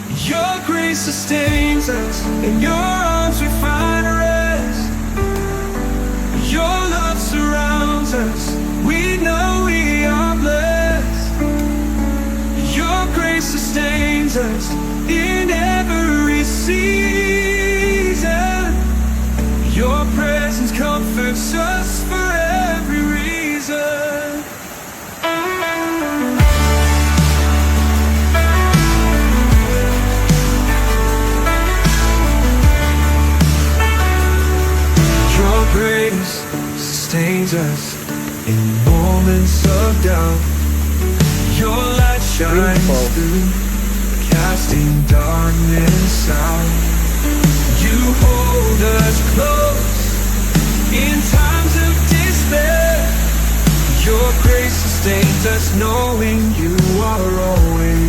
Your grace sustains us, in your arms we find rest. Your love surrounds us, we know we are blessed. Your grace sustains us in every season. Your presence comforts us for every reason. Your grace sustains us in moments of doubt. Your light shines through, casting darkness out. You hold us close in times of despair. Your grace sustains us, knowing you are always